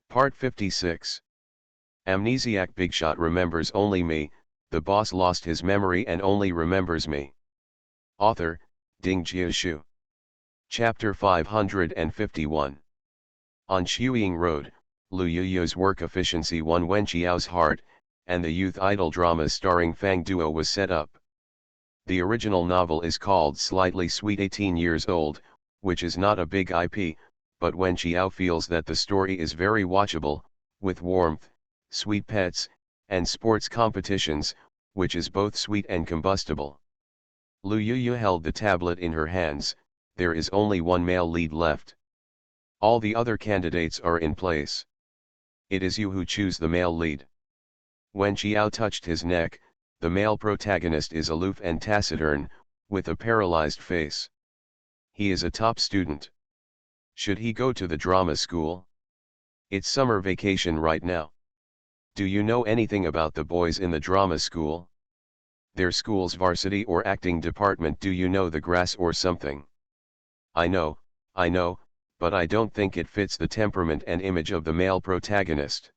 Part 56. Amnesiac. Bigshot remembers only me, the boss lost his memory and only remembers me. Author, Ding Jiashu. Chapter 551. On Shuiying Road, Lu Yuyo's work efficiency won Wen Qiao's heart, and the youth idol drama starring Fang Duo was set up. The original novel is called Slightly Sweet 18 Years Old, which is not a big IP, but Wen Qiao feels that the story is very watchable, with warmth, sweet pets, and sports competitions, which is both sweet and combustible. Lu Yuyu held the tablet in her hands. There is only one male lead left. All the other candidates are in place. It is you who choose the male lead. Wen Qiao touched his neck. The male protagonist is aloof and taciturn, with a paralyzed face. He is a top student. Should he go to the drama school? It's summer vacation right now. Do you know anything about the boys in the drama school? Their school's varsity or acting department? Do you know the grass or something? I know, but I don't think it fits the temperament and image of the male protagonist.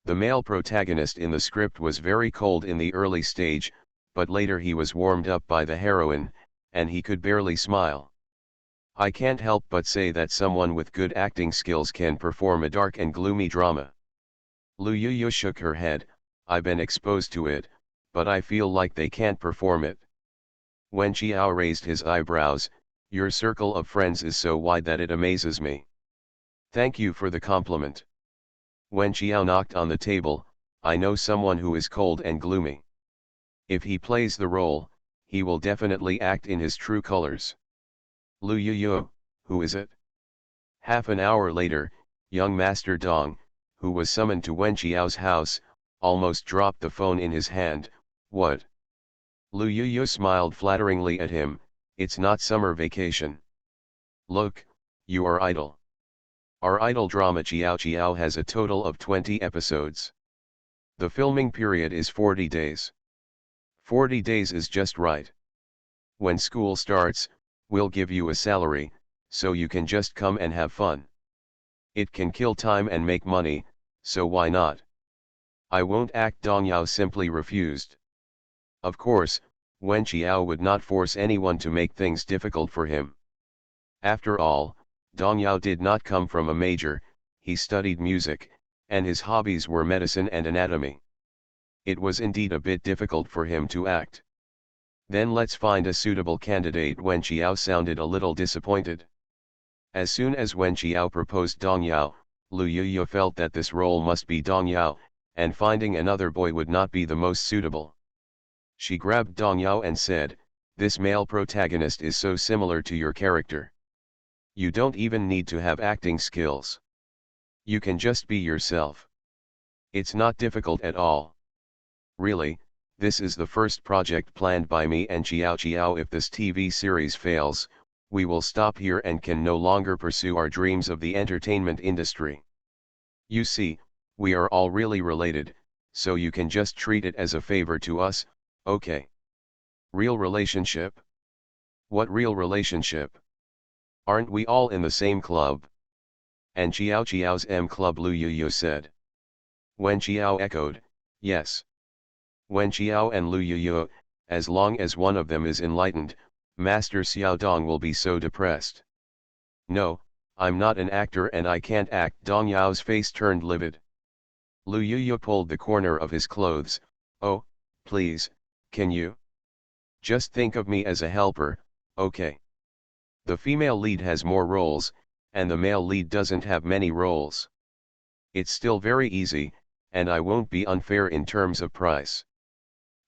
The male protagonist in the script was very cold in the early stage, but later he was warmed up by the heroine, and he could barely smile. I can't help but say that someone with good acting skills can perform a dark and gloomy drama. Lu Yuyu shook her head. I've been exposed to it, but I feel like they can't perform it. Wen Qiao raised his eyebrows. Your circle of friends is so wide that it amazes me. Thank you for the compliment. Wen Qiao knocked on the table. I know someone who is cold and gloomy. If he plays the role, he will definitely act in his true colors. Lu Yuyu, who is it? Half an hour later, young Master Dong, who was summoned to Wen Qiao's house, almost dropped the phone in his hand. What? Lu Yuyu smiled flatteringly at him. It's not summer vacation. Look, you are idle. Our idol drama Qiao Qiao has a total of 20 episodes. The filming period is 40 days. 40 days is just right. When school starts, we'll give you a salary, so you can just come and have fun. It can kill time and make money, so why not? I won't act. Dong Yao simply refused. Of course, Wen Qiao would not force anyone to make things difficult for him. After all, Dong Yao did not come from a major, he studied music, and his hobbies were medicine and anatomy. It was indeed a bit difficult for him to act. Then let's find a suitable candidate. Wen Qiao sounded a little disappointed. As soon as Wen Qiao proposed Dong Yao, Lu Yuyu felt that this role must be Dong Yao, and finding another boy would not be the most suitable. She grabbed Dong Yao and said, this male protagonist is so similar to your character. You don't even need to have acting skills. You can just be yourself. It's not difficult at all. Really, this is the first project planned by me and Qiao Qiao. If this TV series fails, we will stop here and can no longer pursue our dreams of the entertainment industry. You see, we are all really related, so you can just treat it as a favor to us, okay? Real relationship? What real relationship? Aren't we all in the same club? And Qiao Qiao's M Club, Lu Yuyu said. Wen Qiao echoed, yes. Wen Qiao and Lu Yuyu, as long as one of them is enlightened, Master Xiao Dong will be so depressed. No, I'm not an actor and I can't act. Dong Yao's face turned livid. Lu Yuyu pulled the corner of his clothes. Oh, please, can you? Just think of me as a helper, okay? The female lead has more roles, and the male lead doesn't have many roles. It's still very easy, and I won't be unfair in terms of price.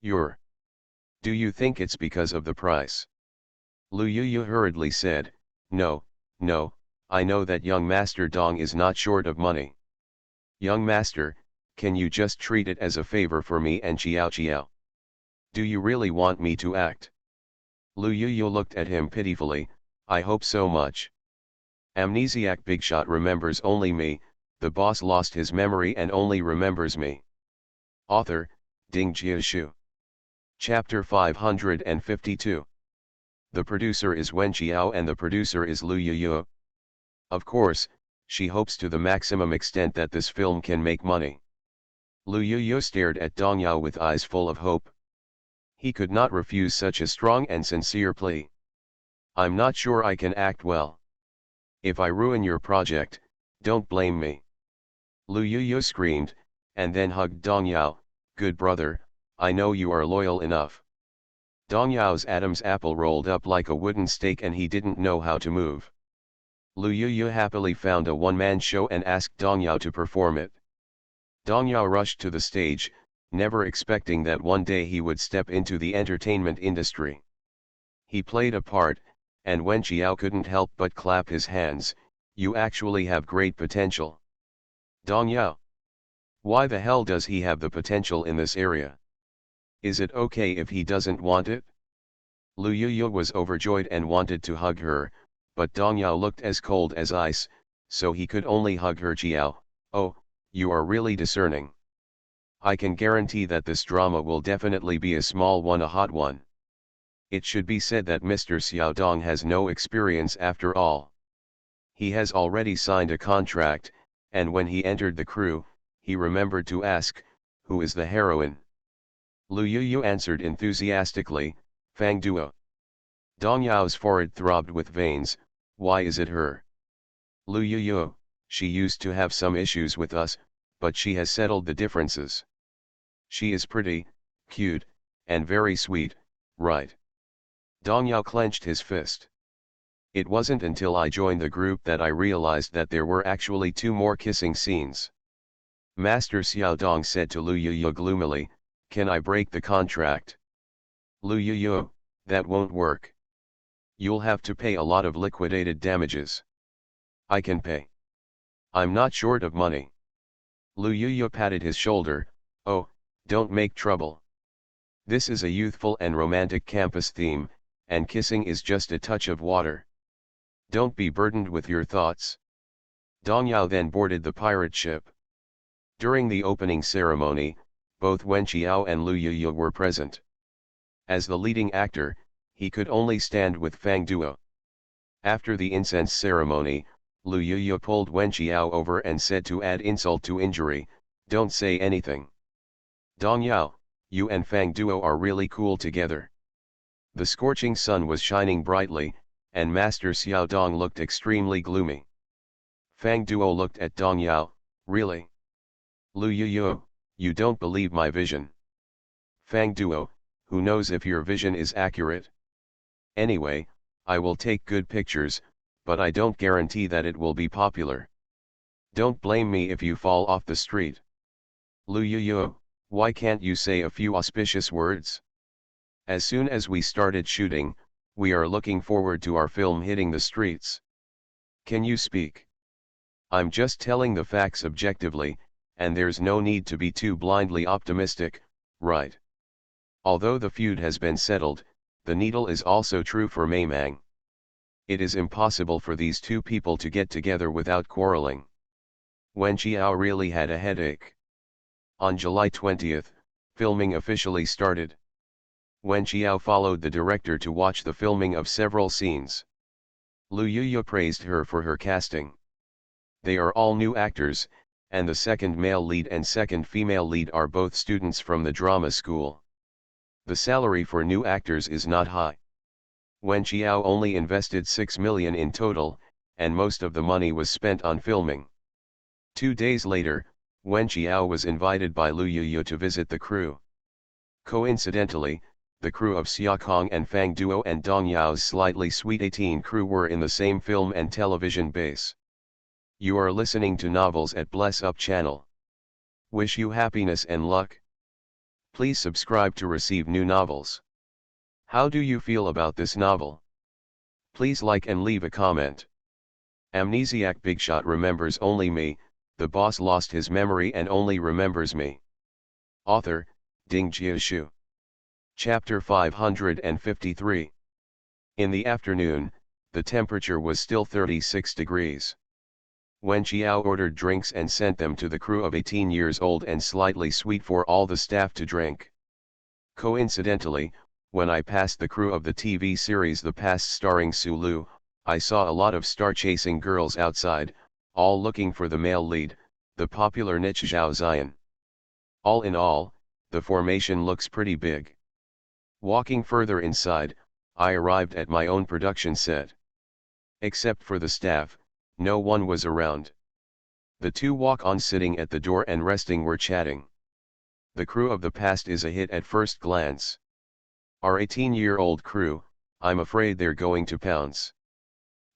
Do you think it's because of the price? Lu Yuyu hurriedly said, no, I know that young Master Dong is not short of money. Young Master, can you just treat it as a favor for me and Qiao Qiao? Do you really want me to act? Lu Yuyu looked at him pitifully. I hope so much. Amnesiac. Bigshot remembers only me, the boss lost his memory and only remembers me. Author, Ding Jiashu. Chapter 552. The producer is Wen Qiao and the producer is Lu Yuyu. Of course, She hopes to the maximum extent that this film can make money. Lu Yuyu stared at Dong Yao with eyes full of hope. He could not refuse such a strong and sincere plea. I'm not sure I can act well. If I ruin your project, don't blame me. Lu Yuyu screamed, and then hugged Dong Yao. Good brother, I know you are loyal enough. Dong Yao's Adam's apple rolled up like a wooden stake and he didn't know how to move. Lu Yuyu happily found a one-man show and asked Dong Yao to perform it. Dong Yao rushed to the stage, never expecting that one day he would step into the entertainment industry. He played a part, and Wen Qiao couldn't help but clap his hands. You actually have great potential. Dong Yao. Why the hell does he have the potential in this area? Is it okay if he doesn't want it? Lu Yuyu was overjoyed and wanted to hug her, but Dong Yao looked as cold as ice, so he could only hug her. Qiao, oh, you are really discerning. I can guarantee that this drama will definitely be a small one, a hot one. It should be said that Mr. Xiaodong has no experience after all. He has already signed a contract, and when he entered the crew, he remembered to ask, who is the heroine? Lu Yuyu answered enthusiastically, Fang Duo. Dong Yao's forehead throbbed with veins. Why is it her? Lu Yuyu, she used to have some issues with us, but she has settled the differences. She is pretty, cute, and very sweet, right? Dong Yao clenched his fist. It wasn't until I joined the group that I realized that there were actually 2 more kissing scenes. Master Xiaodong said to Lu Yuyu gloomily, can I break the contract? Lu Yuyu, that won't work. You'll have to pay a lot of liquidated damages. I can pay. I'm not short of money. Lu Yuyu patted his shoulder. Oh, don't make trouble. This is a youthful and romantic campus theme, and kissing is just a touch of water. Don't be burdened with your thoughts. Dong Yao then boarded the pirate ship. During the opening ceremony, both Wen Qiao and Lu Yuyu were present. As the leading actor, he could only stand with Fang Duo. After the incense ceremony, Lu Yuyu pulled Wen Qiao over and said to add insult to injury, don't say anything. Dong Yao, you and Fang Duo are really cool together. The scorching sun was shining brightly, and Master Xiaodong looked extremely gloomy. Fang Duo looked at Dong Yao, really? Lu Yuyu, you don't believe my vision. Fang Duo, who knows if your vision is accurate? Anyway, I will take good pictures, but I don't guarantee that it will be popular. Don't blame me if you fall off the street. Lu Yuyu, why can't you say a few auspicious words? As soon as we started shooting, we are looking forward to our film hitting the streets. Can you speak? I'm just telling the facts objectively, and there's no need to be too blindly optimistic, right? Although the feud has been settled, the needle is also true for Maimang. It is impossible for these 2 people to get together without quarreling. Wen Qiao really had a headache. On July 20th, filming officially started. Wen Qiao followed the director to watch the filming of several scenes. Lu Yuyu praised her for her casting. They are all new actors, and the second male lead and second female lead are both students from the drama school. The salary for new actors is not high. Wen Qiao only invested 6 million in total, and most of the money was spent on filming. 2 days later, Wen Qiao was invited by Lu Yuyu to visit the crew. Coincidentally, the crew of Xiaokong and Fang Duo and Dong Yao's slightly sweet 18 crew were in the same film and television base. You are listening to Novels at Bless Up channel. Wish you happiness and luck. Please subscribe to receive new novels. How do you feel about this novel? Please like and leave a comment. Amnesiac Bigshot remembers only me, the boss lost his memory and only remembers me. Author, Ding Jiashu. Chapter 553. In the afternoon, the temperature was still 36 degrees. Wen Qiao ordered drinks and sent them to the crew of 18 years old and slightly sweet for all the staff to drink. Coincidentally, when I passed the crew of the TV series The Past starring Su Lu, I saw a lot of star-chasing girls outside, all looking for the male lead, the popular niche Zhao Ziyan. All in all, the formation looks pretty big. Walking further inside, I arrived at my own production set. Except for the staff, no one was around. The two walk-ons sitting at the door and resting were chatting. The crew of the past is a hit at first glance. Our 18-year-old crew, I'm afraid they're going to pounce.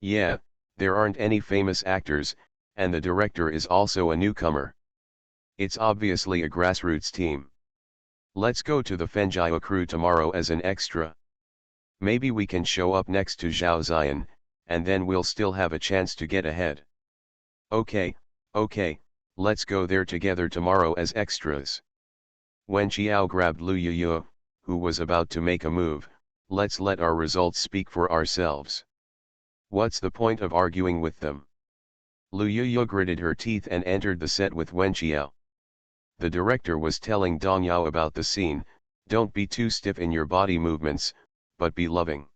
Yeah, there aren't any famous actors, and the director is also a newcomer. It's obviously a grassroots team. Let's go to the Fengjia crew tomorrow as an extra. Maybe we can show up next to Zhao Ziyan, and then we'll still have a chance to get ahead. Okay, let's go there together tomorrow as extras. Wen Qiao grabbed Lu Yuyu, who was about to make a move. Let's let our results speak for ourselves. What's the point of arguing with them? Lu Yuyu gritted her teeth and entered the set with Wen Qiao. The director was telling Dong Yao about the scene. Don't be too stiff in your body movements, but be loving.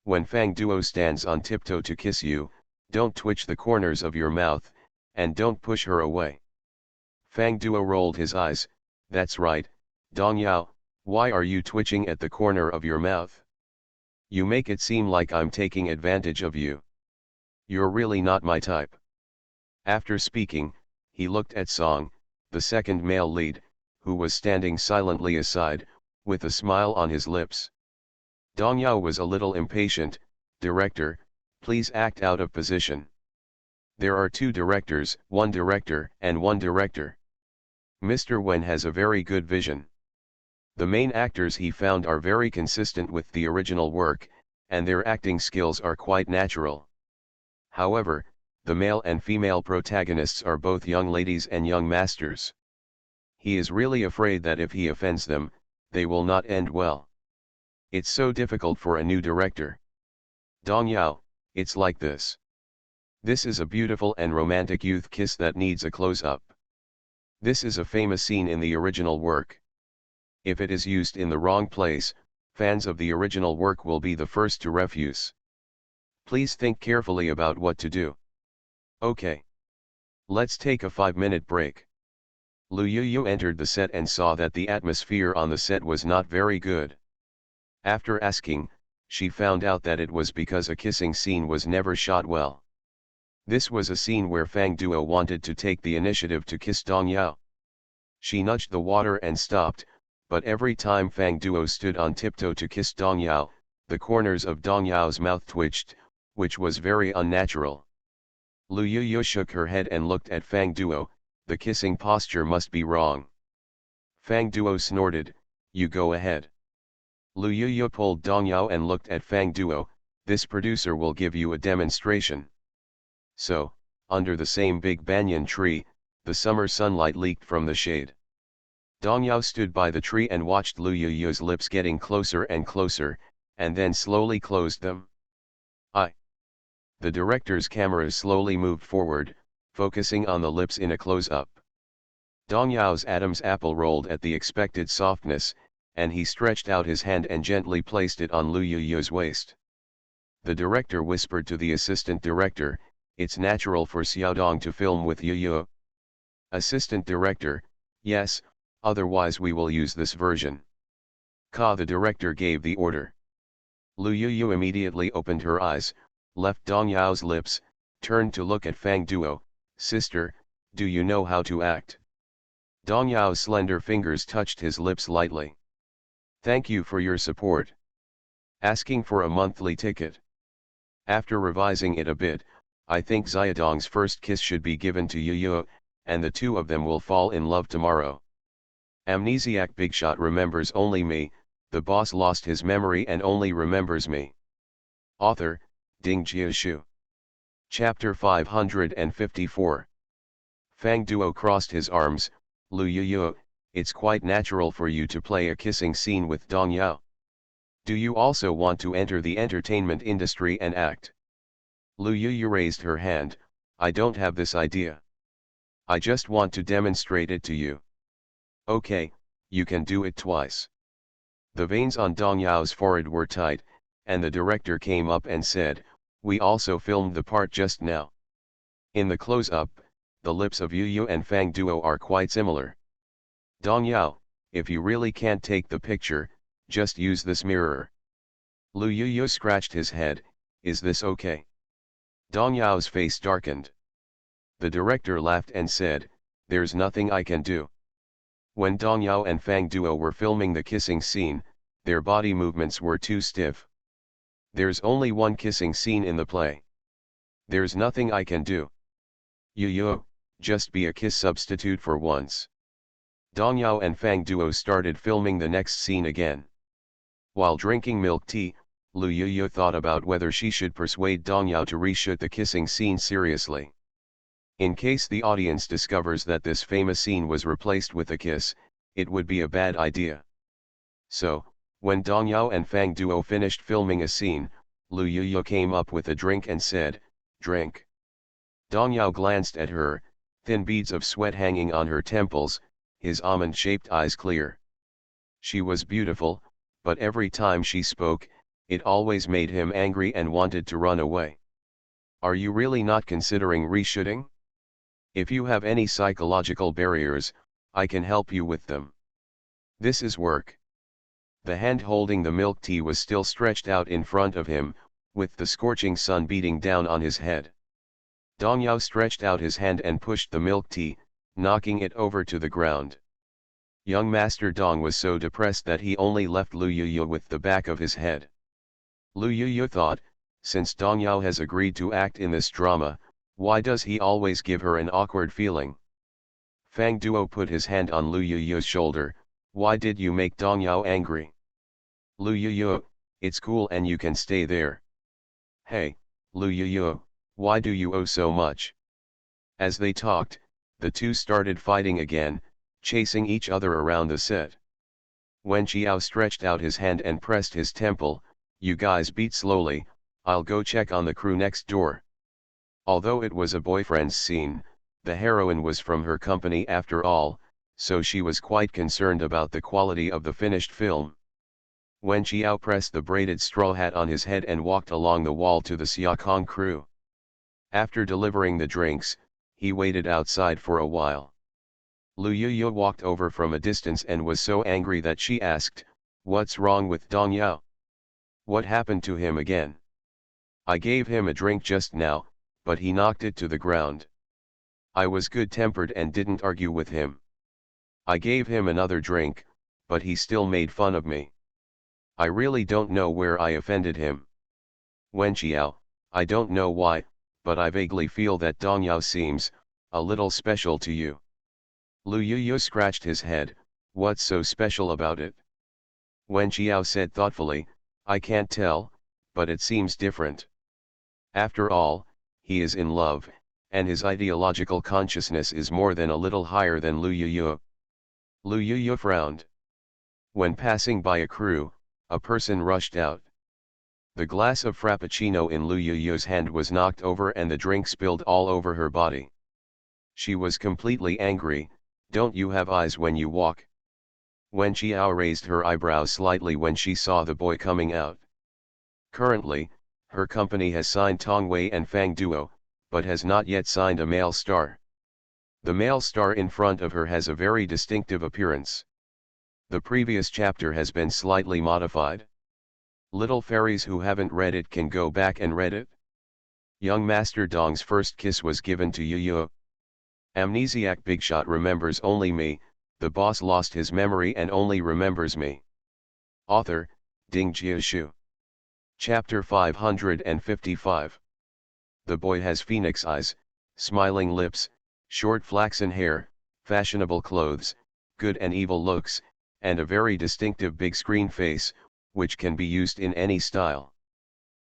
When Fang Duo stands on tiptoe to kiss you, don't twitch the corners of your mouth, and don't push her away. Fang Duo rolled his eyes. That's right, Dong Yao, why are you twitching at the corner of your mouth? You make it seem like I'm taking advantage of you. You're really not my type. After speaking, he looked at Song, the second male lead, who was standing silently aside, with a smile on his lips. Dong Yao was a little impatient. Director, please act out of position. There are two directors, one director and one director. Mr. Wen has a very good vision. The main actors he found are very consistent with the original work, and their acting skills are quite natural. However, the male and female protagonists are both young ladies and young masters. He is really afraid that if he offends them, they will not end well. It's so difficult for a new director. Dong Yao, it's like this. This is a beautiful and romantic youth kiss that needs a close-up. This is a famous scene in the original work. If it is used in the wrong place, fans of the original work will be the first to refuse. Please think carefully about what to do. Okay. Let's take a 5-minute break. Lu Yuyu entered the set and saw that the atmosphere on the set was not very good. After asking, she found out that it was because a kissing scene was never shot well. This was a scene where Fang Duo wanted to take the initiative to kiss Dong Yao. She nudged the water and stopped, but every time Fang Duo stood on tiptoe to kiss Dong Yao, the corners of Dong Yao's mouth twitched, which was very unnatural. Lu Yuyu shook her head and looked at Fang Duo. The kissing posture must be wrong. Fang Duo snorted, you go ahead. Lu Yuyu pulled Dong Yao and looked at Fang Duo. This producer will give you a demonstration. So, under the same big banyan tree, the summer sunlight leaked from the shade. Dong Yao stood by the tree and watched Lu Yuyu's lips getting closer and closer, and then slowly closed them. The director's camera slowly moved forward, focusing on the lips in a close-up. Dong Yao's Adam's apple rolled at the expected softness, and he stretched out his hand and gently placed it on Lu Yuyu's waist. The director whispered to the assistant director, it's natural for Xiaodong to film with Yuyu. Assistant director, yes, otherwise we will use this version. The director gave the order. Lu Yuyu immediately opened her eyes, left Dong Yao's lips, turned to look at Fang Duo. Sister, do you know how to act? Dong Yao's slender fingers touched his lips lightly. Thank you for your support. Asking for a monthly ticket. After revising it a bit, I think Xiaodong's first kiss should be given to Yuyu, and the two of them will fall in love tomorrow. Amnesiac Bigshot remembers only me, the boss lost his memory and only remembers me. Author, Ding Jiashu. Chapter 554. Fang Duo crossed his arms. Lu Yuyu, it's quite natural for you to play a kissing scene with Dong Yao. Do you also want to enter the entertainment industry and act? Lu Yuyu raised her hand. I don't have this idea. I just want to demonstrate it to you. Okay, you can do it twice. The veins on Dong Yao's forehead were tight, and the director came up and said, we also filmed the part just now. In the close-up, the lips of Yu Yu and Fang Duo are quite similar. Dong Yao, if you really can't take the picture, just use this mirror. Lu Yu Yu scratched his head, is this okay? Dong Yao's face darkened. The director laughed and said, there's nothing I can do. When Dong Yao and Fang Duo were filming the kissing scene, their body movements were too stiff. There's only one kissing scene in the play. There's nothing I can do. Yu Yu, just be a kiss substitute for once. Dong Yao and Fang Duo started filming the next scene again. While drinking milk tea, Lu Yu Yu thought about whether she should persuade Dong Yao to reshoot the kissing scene seriously. In case the audience discovers that this famous scene was replaced with a kiss, it would be a bad idea. So, when Dong Yao and Fang Duo finished filming a scene, Lu Yu Yu came up with a drink and said, drink. Dong Yao glanced at her, thin beads of sweat hanging on her temples, his almond-shaped eyes clear. She was beautiful, but every time she spoke, it always made him angry and wanted to run away. Are you really not considering reshooting? If you have any psychological barriers, I can help you with them. This is work. The hand holding the milk tea was still stretched out in front of him, with the scorching sun beating down on his head. Dong Yao stretched out his hand and pushed the milk tea, knocking it over to the ground. Young Master Dong was so depressed that he only left Lu Yu Yu with the back of his head. Lu Yu Yu thought, since Dong Yao has agreed to act in this drama, why does he always give her an awkward feeling? Fang Duo put his hand on Lu Yu Yu's shoulder, why did you make Dong Yao angry? Lu Yu Yu, it's cool and you can stay there. Hey, Lu Yu Yu, why do you owe so much? As they talked, the two started fighting again, chasing each other around the set. When Xiao stretched out his hand and pressed his temple, you guys beat slowly, I'll go check on the crew next door. Although it was a boyfriend's scene, the heroine was from her company after all, so she was quite concerned about the quality of the finished film. When Xiao pressed the braided straw hat on his head and walked along the wall to the Xiaokong crew. After delivering the drinks, he waited outside for a while. Lu Yu Yu walked over from a distance and was so angry that she asked, what's wrong with Dong Yao? What happened to him again? I gave him a drink just now, but he knocked it to the ground. I was good-tempered and didn't argue with him. I gave him another drink, but he still made fun of me. I really don't know where I offended him. Wen Xiao, I don't know why, but I vaguely feel that Dong Yao seems a little special to you. Lu Yu Yu scratched his head, what's so special about it? Wen Xiao said thoughtfully, I can't tell, but it seems different. After all, he is in love, and his ideological consciousness is more than a little higher than Lu Yu Yu. Lu Yu Yu frowned. When passing by a crew, a person rushed out. The glass of frappuccino in Lu Yu Yu's hand was knocked over and the drink spilled all over her body. She was completely angry, don't you have eyes when you walk? Wen Xiao raised her eyebrows slightly when she saw the boy coming out. Currently, her company has signed Tong Wei and Fang Duo, but has not yet signed a male star. The male star in front of her has a very distinctive appearance. The previous chapter has been slightly modified. Little fairies who haven't read it can go back and read it. Young Master Dong's first kiss was given to Yu Yu. Amnesiac Bigshot remembers only me, the boss lost his memory and only remembers me. Author, Ding Jiashu. Chapter 555. The boy has phoenix eyes, smiling lips, short flaxen hair, fashionable clothes, good and evil looks, and a very distinctive big screen face, which can be used in any style.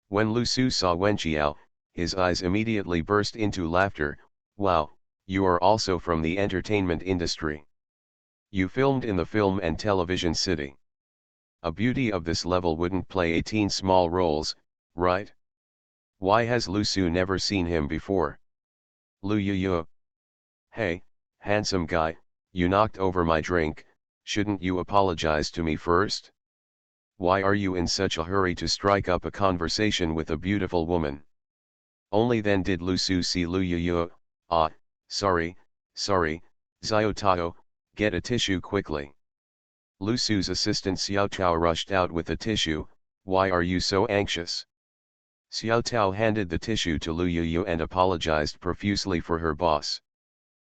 When Lu Su saw Wen Xiao, his eyes immediately burst into laughter, wow, you are also from the entertainment industry. You filmed in the film and television city. A beauty of this level wouldn't play 18 small roles, right? Why has Lu Su never seen him before? Lu Yu Yu. Hey, handsome guy, you knocked over my drink, shouldn't you apologize to me first? Why are you in such a hurry to strike up a conversation with a beautiful woman? Only then did Lu Su see Lu Yu. Ah, sorry, Xiao Tao, get a tissue quickly. Lu Su's assistant Xiao Tao rushed out with a tissue. Why are you so anxious? Xiao Tao handed the tissue to Lu Yu and apologized profusely for her boss.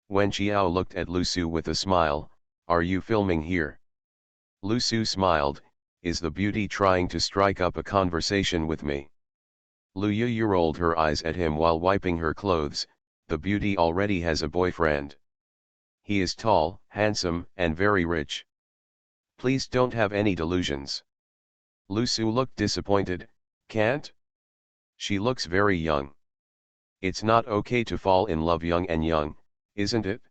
Wen Qiao looked at Lu Su with a smile. Are you filming here? Lu Su smiled. Is the beauty trying to strike up a conversation with me? Lu Yu rolled her eyes at him while wiping her clothes. The beauty already has a boyfriend. He is tall, handsome, and very rich. Please don't have any delusions. Lu Su looked disappointed. Can't? She looks very young. It's not okay to fall in love young and young, isn't it?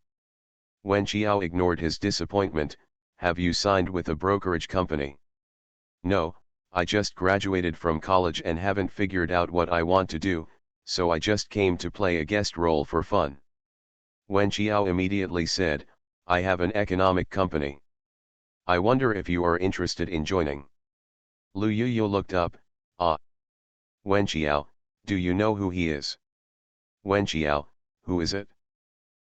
Wen Qiao ignored his disappointment. Have you signed with a brokerage company? No, I just graduated from college and haven't figured out what I want to do, so I just came to play a guest role for fun. Wen Qiao immediately said, I have an economic company. I wonder if you are interested in joining. Lu Yu looked up. Ah. Wen Qiao, do you know who he is? Wen Qiao, who is it?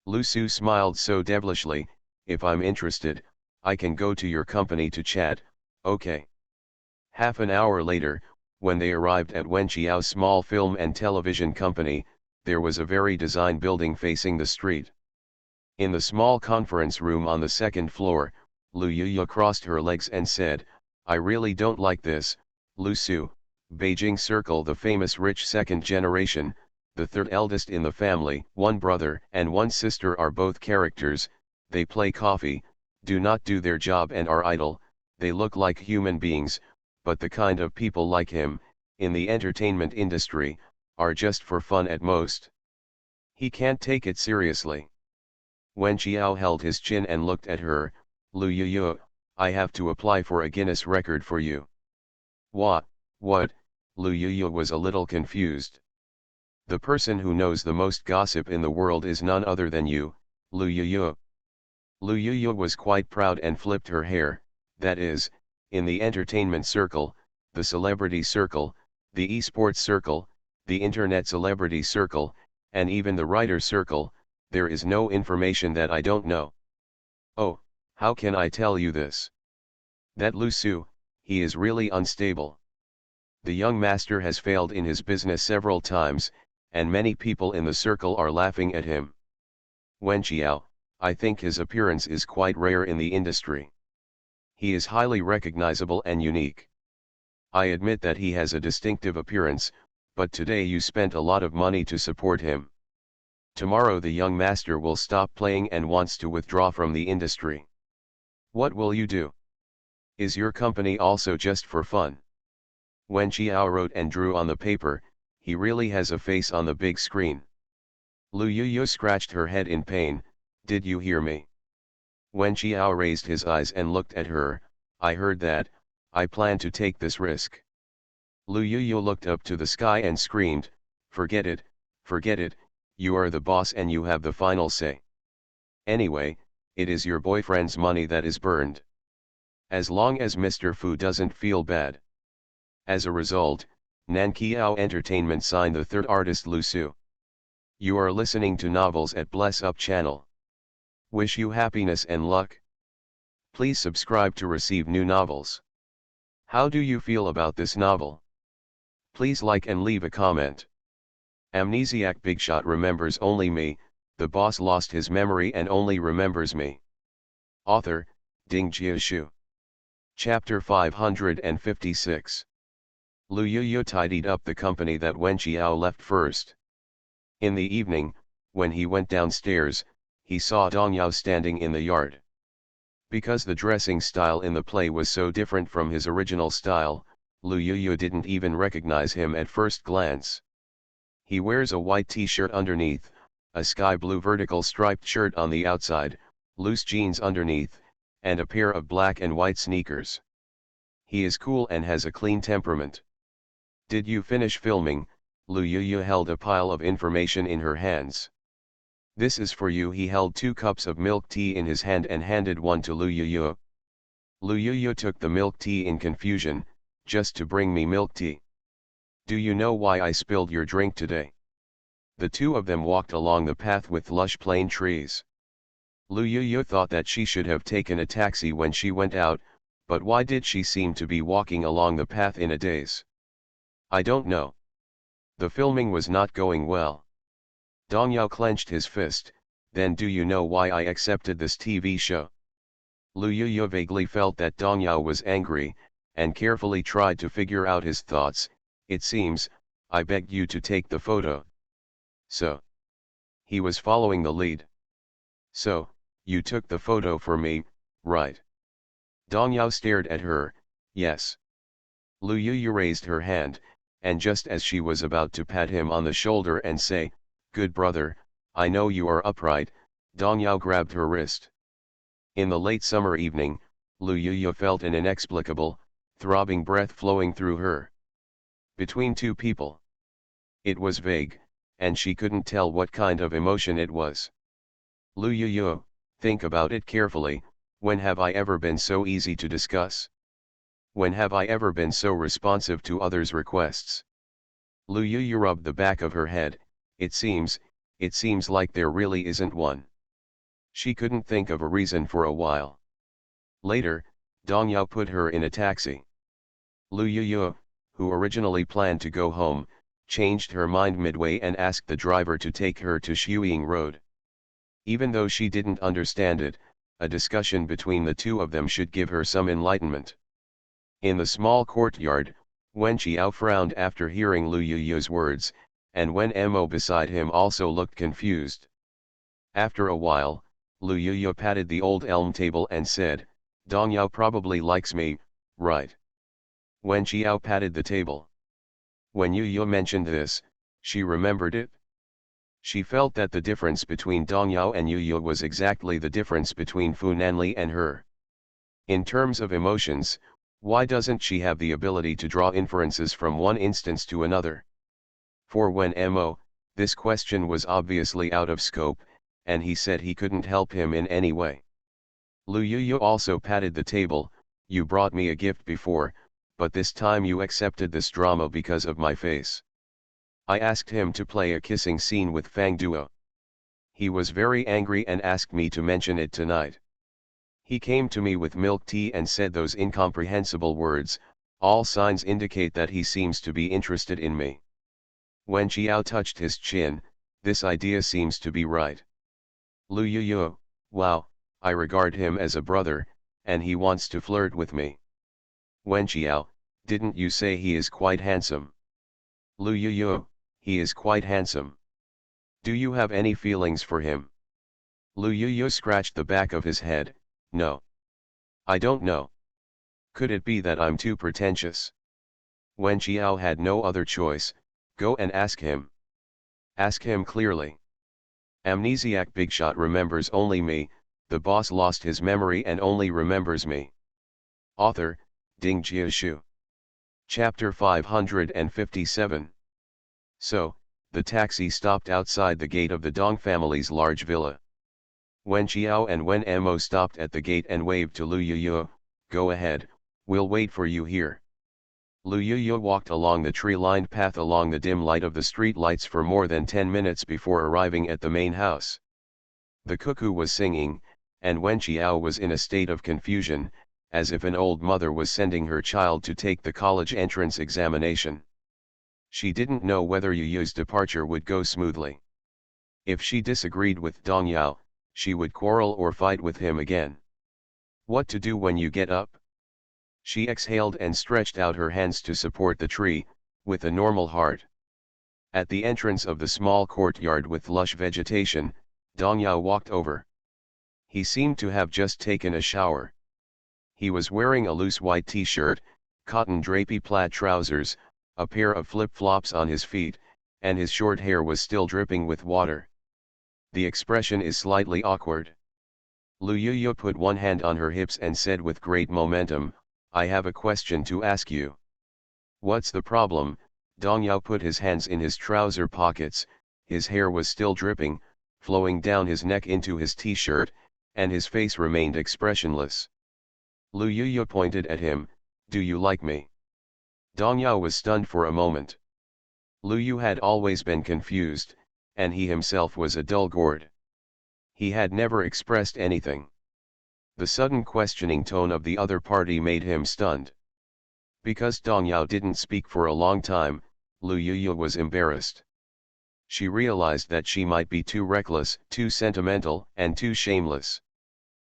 Lu Su smiled so devilishly. If I'm interested, I can go to your company to chat, okay. Half an hour later, when they arrived at Wen Qiao's small film and television company, there was a very design building facing the street. In the small conference room on the second floor, Lu Yu crossed her legs and said, I really don't like this. Lu Su, Beijing Circle, the famous rich second generation, the third eldest in the family, one brother and one sister are both characters, they play coffee, do not do their job and are idle, they look like human beings, but the kind of people like him, in the entertainment industry, are just for fun at most. He can't take it seriously. Wen Qiao held his chin and looked at her. Lu Yu, I have to apply for a Guinness record for you. What? Lu Yu was a little confused. The person who knows the most gossip in the world is none other than you, Lu Yu. Lu Yu was quite proud and flipped her hair. That is, in the entertainment circle, the celebrity circle, the esports circle, the internet celebrity circle, and even the writer circle, there is no information that I don't know. Oh, how can I tell you this? That Lu Su, he is really unstable. The young master has failed in his business several times, and many people in the circle are laughing at him. Wen Qiao, I think his appearance is quite rare in the industry. He is highly recognizable and unique. I admit that he has a distinctive appearance, but today you spent a lot of money to support him. Tomorrow the young master will stop playing and wants to withdraw from the industry. What will you do? Is your company also just for fun? Wen Qiao wrote and drew on the paper. He really has a face on the big screen. Lu Yu scratched her head in pain. Did you hear me? Wen Qiao raised his eyes and looked at her. I heard that. I plan to take this risk. Lu Yu looked up to the sky and screamed, forget it, you are the boss and you have the final say. Anyway, it is your boyfriend's money that is burned. As long as Mr. Fu doesn't feel bad. As a result, Nanqiao Entertainment signed the third artist Lu Su. You are listening to Novels at Bless Up channel. Wish you happiness and luck. Please subscribe to receive new novels. How do you feel about this novel? Please like and leave a comment. Amnesiac Bigshot remembers only me, the boss lost his memory and only remembers me. Author, Ding Jiashu. Chapter 556. Lu Yu tidied up the company that Wen Qiao left first. In the evening, when he went downstairs, he saw Dong Yao standing in the yard. Because the dressing style in the play was so different from his original style, Lu Yu didn't even recognize him at first glance. He wears a white t-shirt underneath, a sky blue vertical striped shirt on the outside, loose jeans underneath, and a pair of black and white sneakers. He is cool and has a clean temperament. Did you finish filming? Lu Yu held a pile of information in her hands. This is for you. He held 2 cups of milk tea in his hand and handed one to Lu Yu. Lu Yu took the milk tea in confusion. Just to bring me milk tea. Do you know why I spilled your drink today? The two of them walked along the path with lush plane trees. Lu Yuyu thought that she should have taken a taxi when she went out, but why did she seem to be walking along the path in a daze? I don't know. The filming was not going well. Dong Yao clenched his fist. Then do you know why I accepted this TV show? Lu Yuyu vaguely felt that Dong Yao was angry, and carefully tried to figure out his thoughts. It seems, I begged you to take the photo. So. He was following the lead. So, you took the photo for me, right? Dong Yao stared at her. Yes. Lu Yuyu raised her hand, and just as she was about to pat him on the shoulder and say, "Good brother, I know you are upright," Dong Yao grabbed her wrist. In the late summer evening, Lu Yuyu felt an inexplicable, throbbing breath flowing through her. Between two people. It was vague, and she couldn't tell what kind of emotion it was. Lu Yuyu, think about it carefully. When have I ever been so easy to discuss? When have I ever been so responsive to others' requests? Lu Yuyu rubbed the back of her head. It seems like there really isn't one. She couldn't think of a reason for a while. Later, Dong Yao put her in a taxi. Lu Yuyu, who originally planned to go home, changed her mind midway and asked the driver to take her to Shuiying Road. Even though she didn't understand it, a discussion between the two of them should give her some enlightenment. In the small courtyard, Wen Qiao frowned after hearing Lu Yuyu's words, and Wen Mo beside him also looked confused. After a while, Lu Yuyu patted the old elm table and said, "Dong Yao probably likes me, right?" Wen Qiao patted the table. When Yuyu mentioned this, she remembered it. She felt that the difference between Dong Yao and Yuyu was exactly the difference between Fu Nanli and her. In terms of emotions, why doesn't she have the ability to draw inferences from one instance to another? For Wen Mo, this question was obviously out of scope, and he said he couldn't help him in any way. Lu Yuyu also patted the table. "You brought me a gift before, but this time you accepted this drama because of my face. I asked him to play a kissing scene with Fang Duo. He was very angry and asked me to mention it tonight. He came to me with milk tea and said those incomprehensible words. All signs indicate that he seems to be interested in me." Wen Qiao touched his chin. "This idea seems to be right. Lu Yuyu, wow, I regard him as a brother, and he wants to flirt with me." Wen Qiao, "Didn't you say he is quite handsome?" Lu Yuyu, "He is quite handsome. Do you have any feelings for him?" Lu Yuyu scratched the back of his head. "No. I don't know. Could it be that I'm too pretentious?" Wen Qiao had no other choice. "Go and ask him. Ask him clearly." Amnesiac Bigshot remembers only me. The boss lost his memory and only remembers me. Author, Ding Jiashu. Chapter 557. So, the taxi stopped outside the gate of the Dong family's large villa. Wen Qiao and Wen Mo stopped at the gate and waved to Lu Yuyu. "Go ahead, we'll wait for you here." Lu Yuyu walked along the tree-lined path along the dim light of the street lights for more than 10 minutes before arriving at the main house. The cuckoo was singing, and Wen Qiao was in a state of confusion, as if an old mother was sending her child to take the college entrance examination. She didn't know whether Yuyu's departure would go smoothly. If she disagreed with Dong Yao, she would quarrel or fight with him again. What to do when you get up? She exhaled and stretched out her hands to support the tree, with a normal heart. At the entrance of the small courtyard with lush vegetation, Dong Yao walked over. He seemed to have just taken a shower. He was wearing a loose white t-shirt, cotton drapey plaid trousers, a pair of flip-flops on his feet, and his short hair was still dripping with water. The expression is slightly awkward. Lu Yuyu put one hand on her hips and said with great momentum, "I have a question to ask you." "What's the problem?" Dong Yao put his hands in his trouser pockets. His hair was still dripping, flowing down his neck into his t-shirt, and his face remained expressionless. Lu Yuyu pointed at him. "Do you like me?" Dong Yao was stunned for a moment. Lu Yu had always been confused, and he himself was a dull gourd. He had never expressed anything. The sudden questioning tone of the other party made him stunned. Because Dong Yao didn't speak for a long time, Lu Yuyu was embarrassed. She realized that she might be too reckless, too sentimental, and too shameless.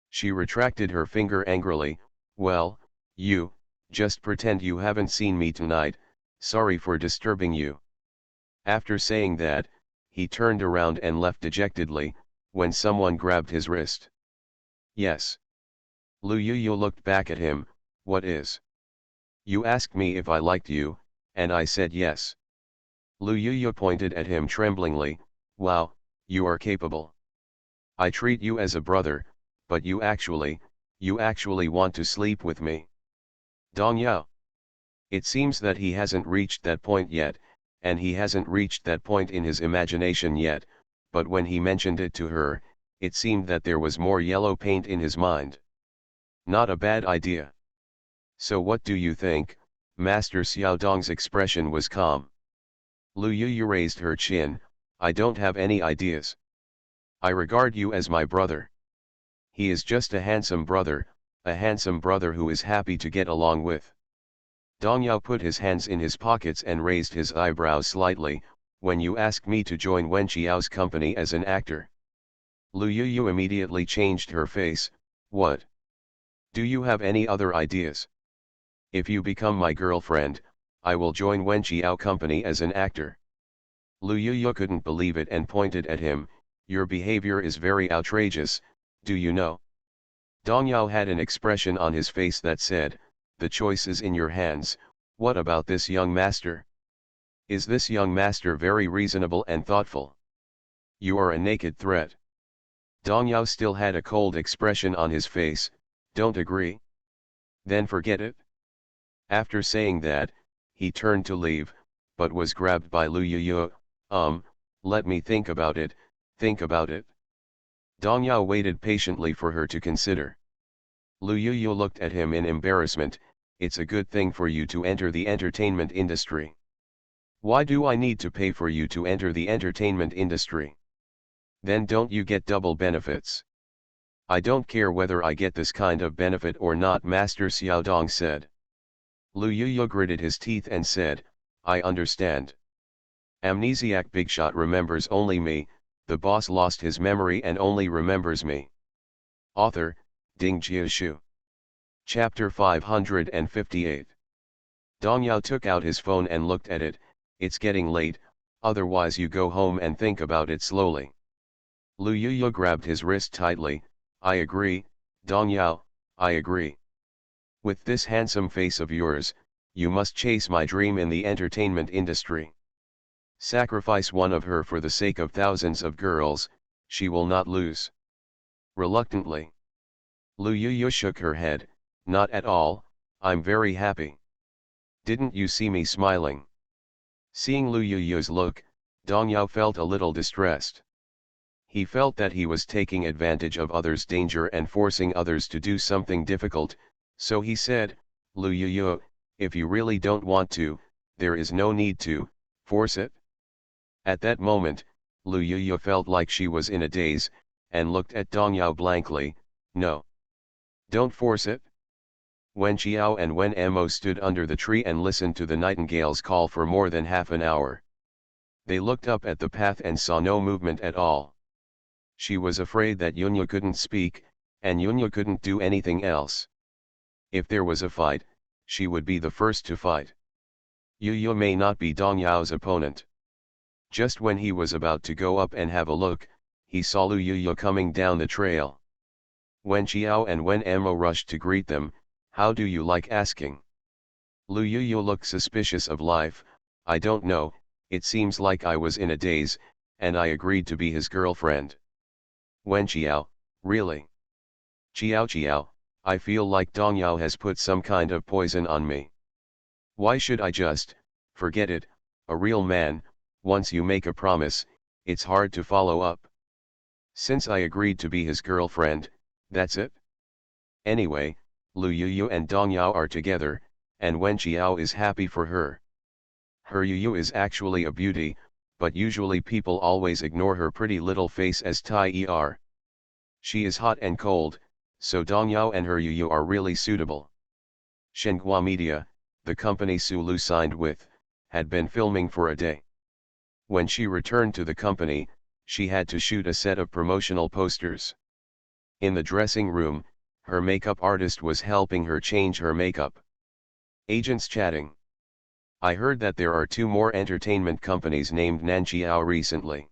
She retracted her finger angrily. Well, you, just pretend you haven't seen me tonight, sorry for disturbing you. After saying that, he turned around and left dejectedly, when someone grabbed his wrist. Yes. Lu Yuyu looked back at him. What is? You asked me if I liked you, and I said yes. Lu Yuyu pointed at him tremblingly. Wow, you are capable. I treat you as a brother, but you actually want to sleep with me. Dong Yao. It seems that he hasn't reached that point yet, and he hasn't reached that point in his imagination yet, but when he mentioned it to her, it seemed that there was more yellow paint in his mind. Not a bad idea. So what do you think? Master Xiaodong's expression was calm. Lu Yuyu raised her chin. I don't have any ideas. I regard you as my brother. He is just a handsome brother who is happy to get along with. Dong Yao put his hands in his pockets and raised his eyebrows slightly. When you ask me to join Wen Qiao's company as an actor. Lu Yuyu immediately changed her face. What? Do you have any other ideas? If you become my girlfriend, I will join Wen Qiao company as an actor. Lu Yuyu couldn't believe it and pointed at him. Your behavior is very outrageous, do you know? Dong Yao had an expression on his face that said, the choice is in your hands. What about this young master? Is this young master very reasonable and thoughtful? You are a naked threat. Dong Yao still had a cold expression on his face. Don't agree? Then forget it. After saying that, he turned to leave, but was grabbed by Lu Yuyu. Let me think about it, Dong Yao waited patiently for her to consider. Lu Yuyu looked at him in embarrassment. It's a good thing for you to enter the entertainment industry. Why do I need to pay for you to enter the entertainment industry? Then don't you get double benefits? I don't care whether I get this kind of benefit or not, Master Xiaodong said. Lu Yuyu gritted his teeth and said, I understand. Amnesiac Bigshot remembers only me, the boss lost his memory and only remembers me. Author, Ding Jiashu. Chapter 558. Dong Yao took out his phone and looked at it. It's getting late, otherwise you go home and think about it slowly. Lu Yuyu grabbed his wrist tightly. I agree, Dong Yao, I agree. With this handsome face of yours, you must chase my dream in the entertainment industry. Sacrifice one of her for the sake of thousands of girls, she will not lose. Reluctantly. Lu Yuyu shook her head. Not at all, I'm very happy. Didn't you see me smiling? Seeing Lu Yuyu's look, Dong Yao felt a little distressed. He felt that he was taking advantage of others' danger and forcing others to do something difficult, so he said, Lu Yuyu, if you really don't want to, there is no need to force it. At that moment, Lu Yuyu felt like she was in a daze, and looked at Dong Yao blankly. No. Don't force it. Wen Qiao and Wen Mo stood under the tree and listened to the nightingale's call for more than half an hour. They looked up at the path and saw no movement at all. She was afraid that Yunyu couldn't speak, and Yunyu couldn't do anything else. If there was a fight, she would be the first to fight. Yuyu may not be Dong Yao's opponent. Just when he was about to go up and have a look, he saw Lu Yuyu coming down the trail. Wen Qiao and Wen Mo rushed to greet them. How do you like asking? Lu Yuyu looked suspicious of life. I don't know, it seems like I was in a daze, and I agreed to be his girlfriend. Wen Qiao, really? Qiao, I feel like Dong Yao has put some kind of poison on me. Why should I just forget it? A real man, once you make a promise, it's hard to follow up. Since I agreed to be his girlfriend, that's it. Anyway, Lu Yuyu and Dong Yao are together, and Wen Qiao is happy for her. Her Yuyu is actually a beauty, but usually people always ignore her pretty little face as Tai-er. She is hot and cold, so Dong Yao and her Yu are really suitable. Shenhua Media, the company Sulu signed with, had been filming for a day. When she returned to the company, she had to shoot a set of promotional posters. In the dressing room, her makeup artist was helping her change her makeup. Agents chatting. I heard that there are 2 more entertainment companies named Nanjiao recently.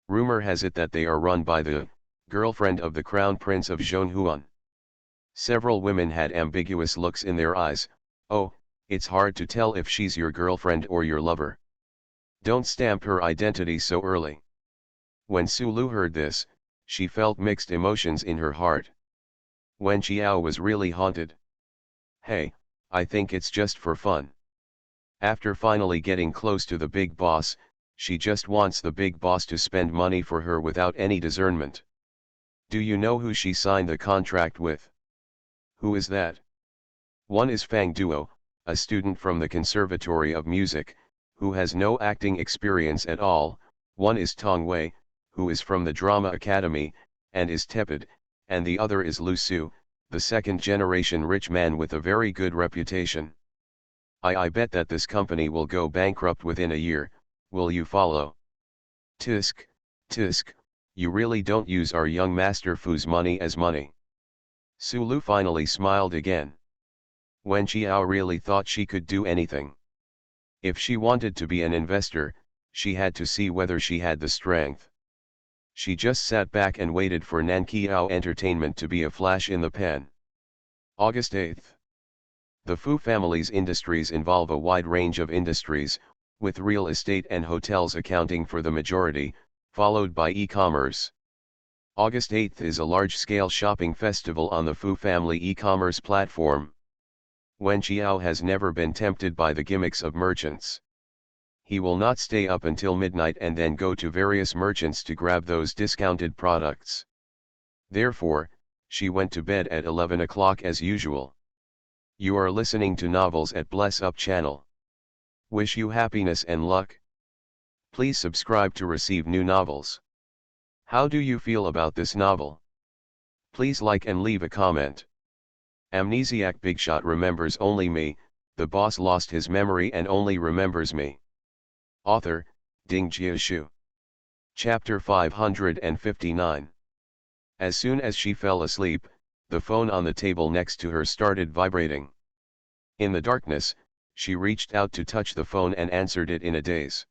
Rumor has it that they are run by the girlfriend of the Crown Prince of Zhonghuan. Several women had ambiguous looks in their eyes. Oh, it's hard to tell if she's your girlfriend or your lover. Don't stamp her identity so early. When Sulu heard this, she felt mixed emotions in her heart. Wen Qiao was really haunted. Hey, I think it's just for fun. After finally getting close to the big boss, she just wants the big boss to spend money for her without any discernment. Do you know who she signed the contract with? Who is that? One is Fang Duo, a student from the Conservatory of Music, who has no acting experience at all. One is Tong Wei, who is from the Drama Academy, and is tepid, and the other is Lu Su, the second-generation rich man with a very good reputation. I bet that this company will go bankrupt within a year. Will you follow? Tisk, tisk, you really don't use our young master Fu's money as money. Sulu finally smiled again. Wen Qiao really thought she could do anything. If she wanted to be an investor, she had to see whether she had the strength. She just sat back and waited for Nanqiao Entertainment to be a flash in the pan. August 8th. The Fu family's industries involve a wide range of industries, with real estate and hotels accounting for the majority, followed by e-commerce. August 8th is a large-scale shopping festival on the Fu family e-commerce platform. Wen Qiao has never been tempted by the gimmicks of merchants. He will not stay up until midnight and then go to various merchants to grab those discounted products. Therefore, she went to bed at 11 o'clock as usual. You are listening to Novels at Bless Up channel. Wish you happiness and luck. Please subscribe to receive new novels. How do you feel about this novel? Please like and leave a comment. Amnesiac Bigshot remembers only me, the boss lost his memory and only remembers me. Author, Ding Jiashu. Chapter 559. As soon as she fell asleep, the phone on the table next to her started vibrating. In the darkness, she reached out to touch the phone and answered it in a daze.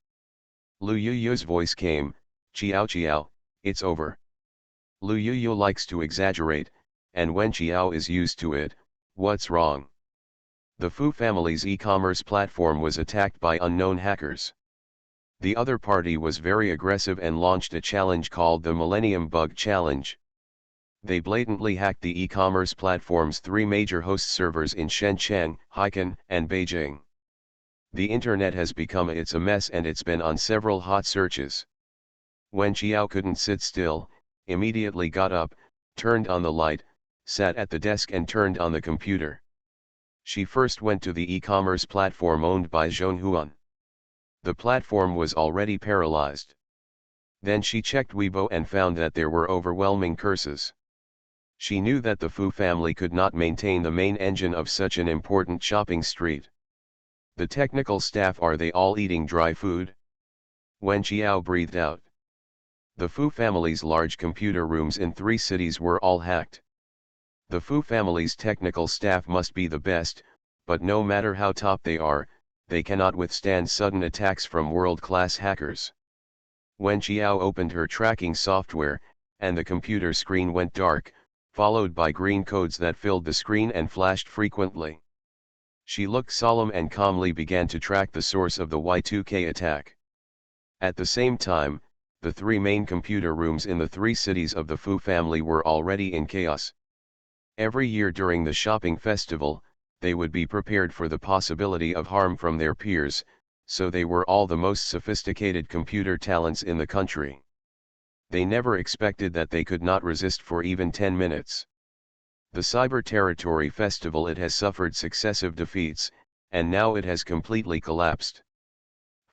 Lu Yuyu's voice came, "Qiao Qiao, it's over." Lu Yuyu likes to exaggerate, and when Qiao is used to it, what's wrong? The Fu family's e-commerce platform was attacked by unknown hackers. The other party was very aggressive and launched a challenge called the Millennium Bug Challenge. They blatantly hacked the e-commerce platform's 3 major host servers in Shenzhen, Haikan, and Beijing. The internet has become a mess and it's been on several hot searches. When Qiao couldn't sit still, immediately got up, turned on the light, sat at the desk and turned on the computer. She first went to the e-commerce platform owned by Zhonghuan. The platform was already paralyzed. Then she checked Weibo and found that there were overwhelming curses. She knew that the Fu family could not maintain the main engine of such an important shopping street. The technical staff, are they all eating dry food? Wen Qiao breathed out. The Fu family's large computer rooms in 3 cities were all hacked. The Fu family's technical staff must be the best, but no matter how top they are, they cannot withstand sudden attacks from world-class hackers. Wen Qiao opened her tracking software, and the computer screen went dark, followed by green codes that filled the screen and flashed frequently. She looked solemn and calmly began to track the source of the Y2K attack. At the same time, the 3 main computer rooms in the 3 cities of the Fu family were already in chaos. Every year during the shopping festival, they would be prepared for the possibility of harm from their peers, so they were all the most sophisticated computer talents in the country. They never expected that they could not resist for even 10 minutes. The Cyber Territory Festival, it has suffered successive defeats, and now it has completely collapsed.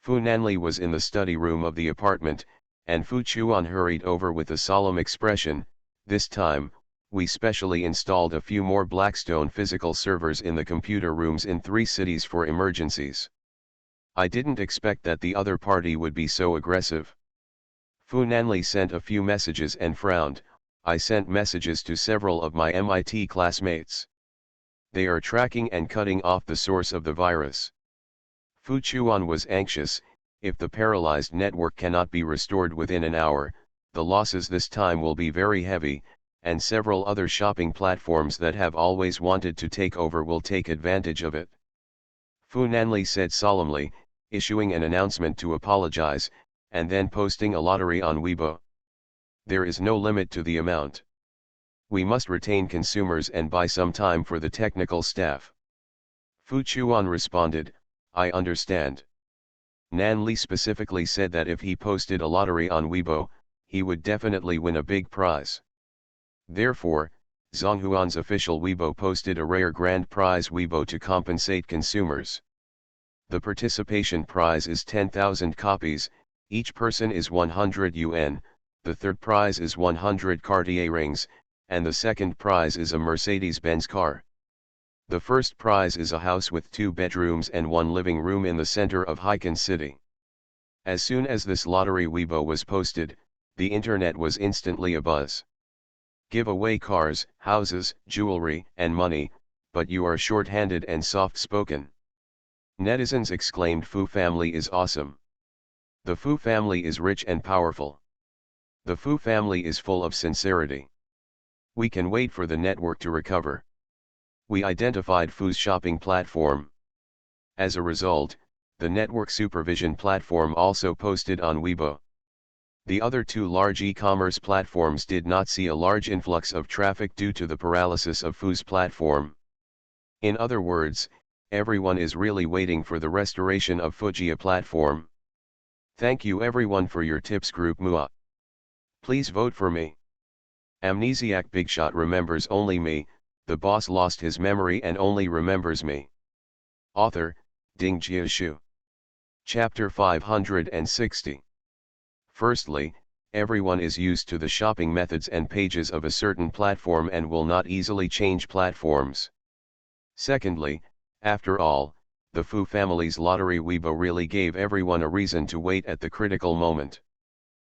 Fu Nanli was in the study room of the apartment, and Fu Chuan hurried over with a solemn expression. This time, we specially installed a few more Blackstone physical servers in the computer rooms in 3 cities for emergencies. I didn't expect that the other party would be so aggressive. Fu Nanli sent a few messages and frowned. I sent messages to several of my MIT classmates. They are tracking and cutting off the source of the virus. Fu Chuan was anxious. If the paralyzed network cannot be restored within an hour, the losses this time will be very heavy, and several other shopping platforms that have always wanted to take over will take advantage of it. Fu Nanli said solemnly, issuing an announcement to apologize, and then posting a lottery on Weibo. There is no limit to the amount. We must retain consumers and buy some time for the technical staff. Fu Chuan responded, I understand. Nanli specifically said that if he posted a lottery on Weibo, he would definitely win a big prize. Therefore, Zhonghuan's official Weibo posted a rare grand prize Weibo to compensate consumers. The participation prize is 10,000 copies, each person is 100 yuan, the third prize is 100 Cartier rings, and the second prize is a Mercedes-Benz car. The first prize is a house with 2 bedrooms and 1 living room in the center of Haikan City. As soon as this lottery Weibo was posted, the internet was instantly abuzz. Give away cars, houses, jewelry, and money, but you are short-handed and soft-spoken. Netizens exclaimed, Fu family is awesome. The Fu family is rich and powerful. The Fu family is full of sincerity. We can wait for the network to recover. We identified Fu's shopping platform. As a result, the network supervision platform also posted on Weibo. The other 2 large e-commerce platforms did not see a large influx of traffic due to the paralysis of Fu's platform. In other words, everyone is really waiting for the restoration of Fujia platform. Thank you everyone for your tips, Group Mua. Please vote for me. Amnesiac Bigshot remembers only me, the boss lost his memory and only remembers me. Author, Ding Jiashu. Chapter 560. Firstly, everyone is used to the shopping methods and pages of a certain platform and will not easily change platforms. Secondly, after all, the Fu family's lottery Weibo really gave everyone a reason to wait at the critical moment.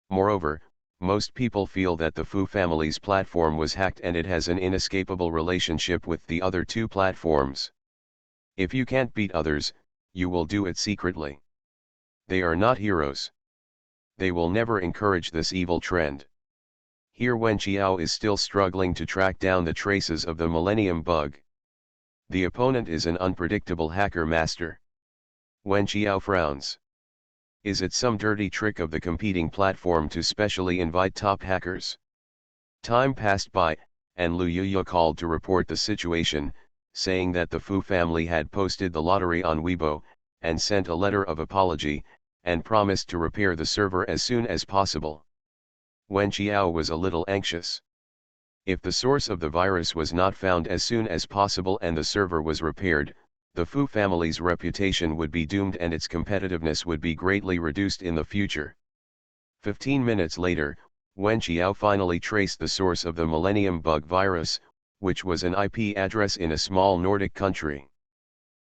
Moreover, most people feel that the Fu family's platform was hacked and it has an inescapable relationship with the other 2 platforms. If you can't beat others, you will do it secretly. They are not heroes. They will never encourage this evil trend. Here Wen Qiao is still struggling to track down the traces of the Millennium Bug. The opponent is an unpredictable hacker master. Wen Qiao frowns. Is it some dirty trick of the competing platform to specially invite top hackers? Time passed by, and Lu Yuya called to report the situation, saying that the Fu family had posted the lottery on Weibo, and sent a letter of apology, and promised to repair the server as soon as possible. Wen Qiao was a little anxious. If the source of the virus was not found as soon as possible and the server was repaired, the Fu family's reputation would be doomed and its competitiveness would be greatly reduced in the future. 15 minutes later, Wen Qiao finally traced the source of the Millennium Bug virus, which was an IP address in a small Nordic country.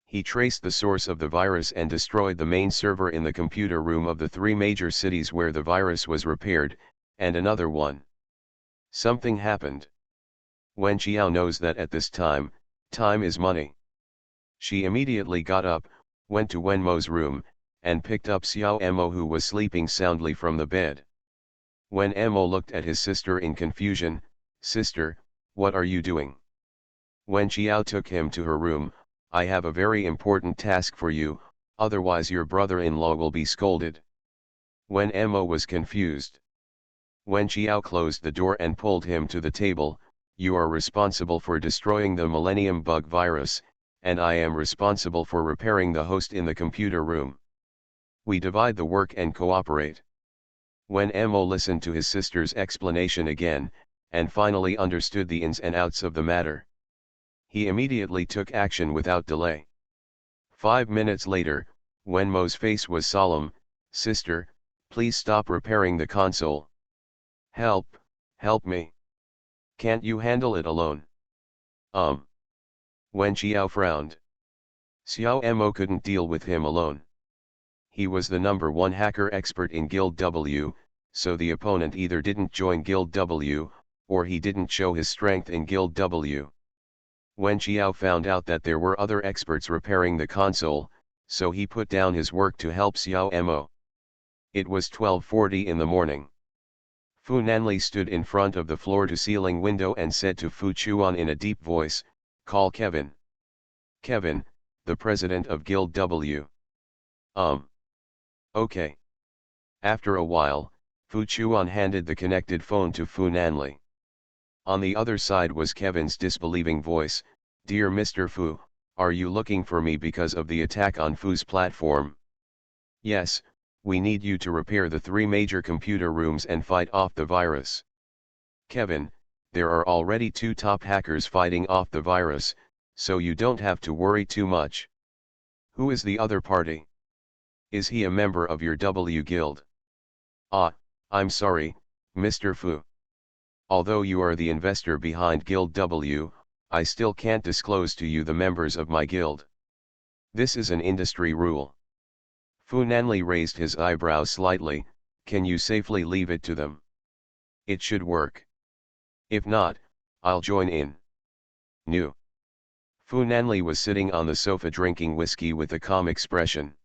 He traced the source of the virus and destroyed the main server in the computer room of the 3 major cities where the virus was repaired, and another one. Something happened. Wen Qiao knows that at this time, time is money. She immediately got up, went to Wen Mo's room, and picked up Xiao Mo who was sleeping soundly from the bed. Wen Mo looked at his sister in confusion. Sister, what are you doing? Wen Qiao took him to her room. I have a very important task for you, otherwise your brother-in-law will be scolded. Wen Mo was confused. Wen Qiao closed the door and pulled him to the table. You are responsible for destroying the Millennium Bug virus, and I am responsible for repairing the host in the computer room. We divide the work and cooperate. Wen Mo listened to his sister's explanation again, and finally understood the ins and outs of the matter. He immediately took action without delay. 5 minutes later, Wen Mo's face was solemn. Sister, please stop repairing the console. Help, help me. Can't you handle it alone? Wen Xiao frowned. Xiao Mo couldn't deal with him alone. He was the #1 hacker expert in Guild W, so the opponent either didn't join Guild W, or he didn't show his strength in Guild W. Wen Xiao found out that there were other experts repairing the console, so he put down his work to help Xiao Mo. It was 12:40 in the morning. Fu Nanli stood in front of the floor-to-ceiling window and said to Fu Chuan in a deep voice, "Call Kevin." Kevin, the president of Guild W. Okay. After a while, Fu Chuan handed the connected phone to Fu Nanli. On the other side was Kevin's disbelieving voice, "Dear Mr. Fu, are you looking for me because of the attack on Fu's platform?" "Yes, we need you to repair the 3 major computer rooms and fight off the virus." "Kevin, there are already 2 top hackers fighting off the virus, so you don't have to worry too much." "Who is the other party? Is he a member of your W guild?" "Ah, I'm sorry, Mr. Fu. Although you are the investor behind Guild W, I still can't disclose to you the members of my guild. This is an industry rule." Fu Nanli raised his eyebrows slightly. "Can you safely leave it to them? It should work. If not, I'll join in." "No." Fu Nanli was sitting on the sofa drinking whiskey with a calm expression.